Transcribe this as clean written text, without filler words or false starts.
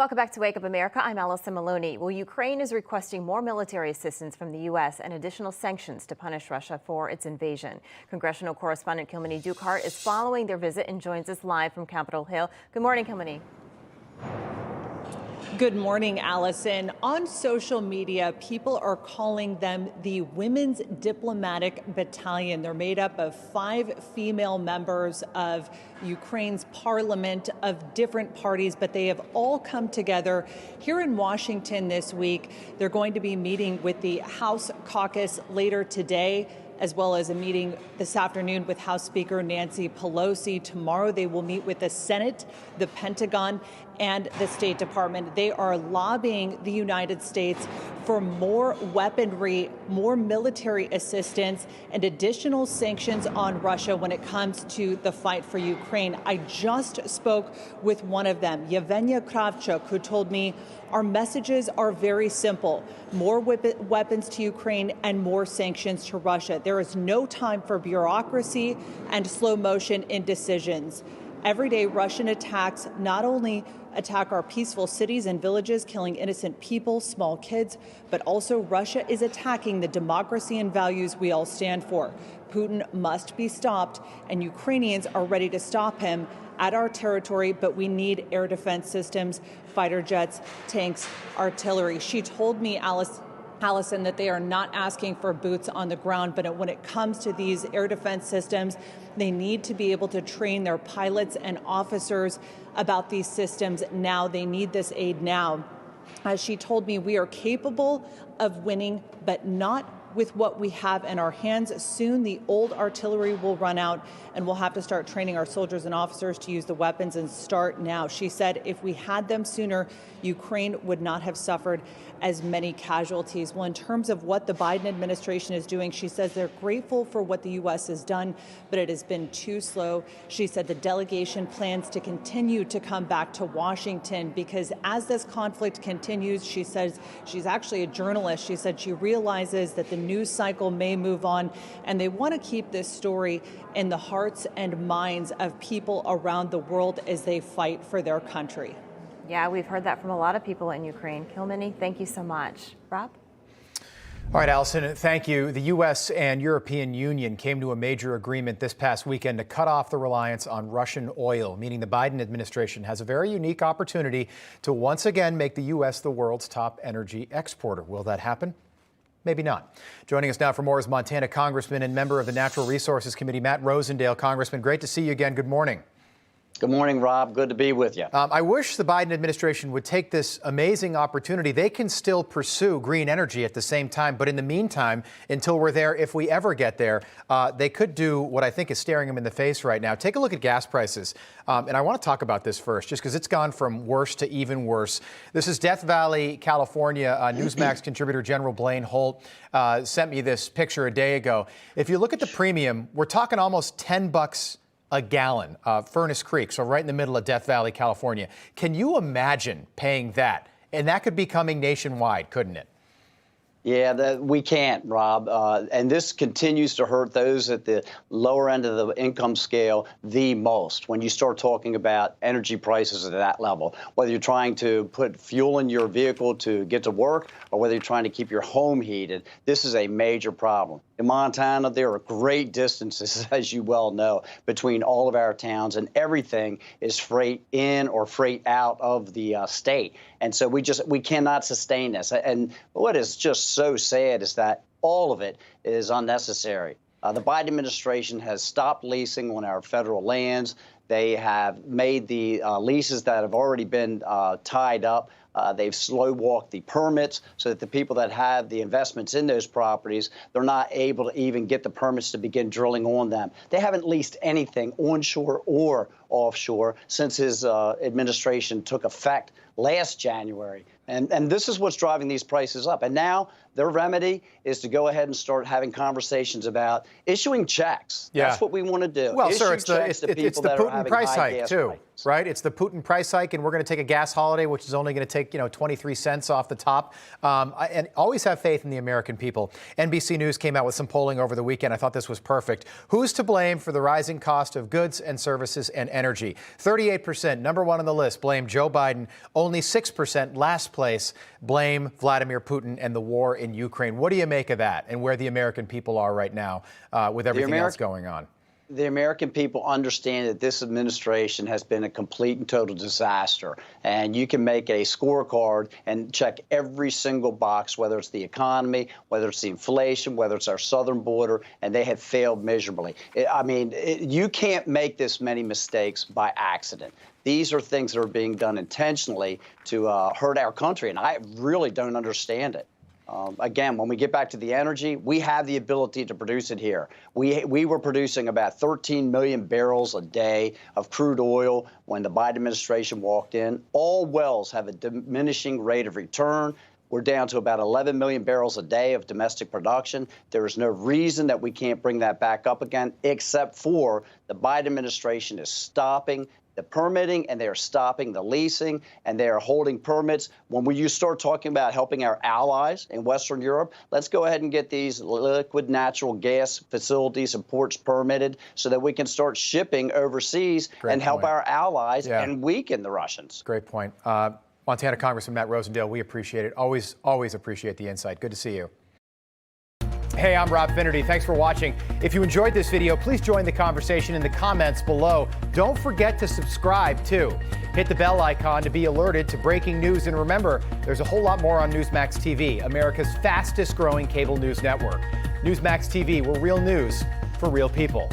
Welcome back to Wake Up America. I'm Allison Maloney. Well, Ukraine is requesting more military assistance from the U.S. and additional sanctions to punish Russia for its invasion. Congressional correspondent Kilmeny Dukehart is following their visit and joins us live from Capitol Hill. Good morning, Kilmeny. Good morning, Allison. On social media, people are calling them the Women's Diplomatic Battalion. They're made up of 5 female members of Ukraine's parliament of different parties, but they have all come together here in Washington this week. They're going to be meeting with the House caucus later today, as well as a meeting this afternoon with House Speaker Nancy Pelosi. Tomorrow they will meet with the Senate, the Pentagon, and the State Department. They are lobbying the United States for more weaponry, more military assistance, and additional sanctions on Russia when it comes to the fight for Ukraine. I just spoke with one of them, Yevgenia Kravchuk, who told me our messages are very simple: more weapons to Ukraine and more sanctions to Russia. There is no time for bureaucracy and slow motion indecisions. Every day, Russian attacks not only attack our peaceful cities and villages, killing innocent people, small kids, but also Russia is attacking the democracy and values we all stand for. Putin must be stopped, and Ukrainians are ready to stop him at our territory, but we need air defense systems, fighter jets, tanks, artillery. She told me, Allison, that they are not asking for boots on the ground, but when it comes to these air defense systems, they need to be able to train their pilots and officers about these systems now. They need this aid now. As she told me, we are capable of winning, but not with what we have in our hands. Soon the old artillery will run out, and we'll have to start training our soldiers and officers to use the weapons, and start now. She said if we had them sooner, Ukraine would not have suffered as many casualties. Well, in terms of what the Biden administration is doing, she says they're grateful for what the U.S. has done, but it has been too slow. She said the delegation plans to continue to come back to Washington because as this conflict continues, she says, she's actually a journalist, she said she realizes that the news cycle may move on, and they want to keep this story in the hearts and minds of people around the world as they fight for their country. Yeah, we've heard that from a lot of people in Ukraine. Kilmeny, thank you so much. Rob? All right, Allison, thank you. The U.S. and European Union came to a major agreement this past weekend to cut off the reliance on Russian oil, meaning the Biden administration has a very unique opportunity to once again make the U.S. the world's top energy exporter. Will that happen? Maybe not. Joining us now for more is Montana Congressman and member of the Natural Resources Committee, Matt Rosendale. Congressman, great to see you again. Good morning. Good morning, Rob. Good to be with you. I wish the Biden administration would take this amazing opportunity. They can still pursue green energy at the same time. But in the meantime, until we're there, if we ever get there, they could do what I think is staring them in the face right now. Take a look at gas prices. And I want to talk about this first, just because it's gone from worse to even worse. This is Death Valley, California. Newsmax contributor General Blaine Holt sent me this picture a day ago. If you look at the premium, we're talking almost $10 a gallon, Furnace Creek, so right in the middle of Death Valley, California. Can you imagine paying that? And that could be coming nationwide, couldn't it? Yeah, we can't, Rob. And this continues to hurt those at the lower end of the income scale the most when you start talking about energy prices at that level, whether you're trying to put fuel in your vehicle to get to work or whether you're trying to keep your home heated. This is a major problem. In Montana, there are great distances, as you well know, between all of our towns, and everything is freight in or freight out of the state. And so we cannot sustain this. And what is just so sad is that all of it is unnecessary. The Biden administration has stopped leasing on our federal lands. They have made the leases that have already been tied up. They've slow-walked the permits so that the people that have the investments in those properties, they're not able to even get the permits to begin drilling on them. They haven't leased anything onshore or offshore since his administration took effect last January. And this is what's driving these prices up. And now their remedy is to go ahead and start having conversations about issuing checks. Yeah. That's what we want to do. Well, Issue sir, it's the Putin price hike, too, right? It's the Putin price hike, and we're going to take a gas holiday, which is only going to take take 23 cents off the top. And always have faith in the American people. NBC News came out with some polling over the weekend. I thought this was perfect. Who's to blame for the rising cost of goods and services and energy? 38%, number one on the list, blame Joe Biden. Only 6%, last place, blame Vladimir Putin and the war in Ukraine. What do you make of that and where the American people are right now with everything else going on? The American people understand that this administration has been a complete and total disaster. And you can make a scorecard and check every single box, whether it's the economy, whether it's the inflation, whether it's our southern border, and they have failed miserably. You can't make this many mistakes by accident. These are things that are being done intentionally to hurt our country, and I really don't understand it. Again, when we get back to the energy, we have the ability to produce it here. We were producing about 13 million barrels a day of crude oil when the Biden administration walked in. All wells have a diminishing rate of return. We're down to about 11 million barrels a day of domestic production. There is no reason that we can't bring that back up again, except for the Biden administration is stopping the permitting, and they are stopping the leasing, and they are holding permits. When you start talking about helping our allies in Western Europe, let's go ahead and get these liquid natural gas facilities and ports permitted so that we can start shipping overseas and help our allies and weaken the Russians. Great point. Montana Congressman Matt Rosendale, we appreciate it. Always appreciate the insight. Good to see you. Hey, I'm Rob Finnerty. Thanks for watching. If you enjoyed this video, please join the conversation in the comments below. Don't forget to subscribe, too. Hit the bell icon to be alerted to breaking news. And remember, there's a whole lot more on Newsmax TV, America's fastest growing cable news network. Newsmax TV, we're real news for real people.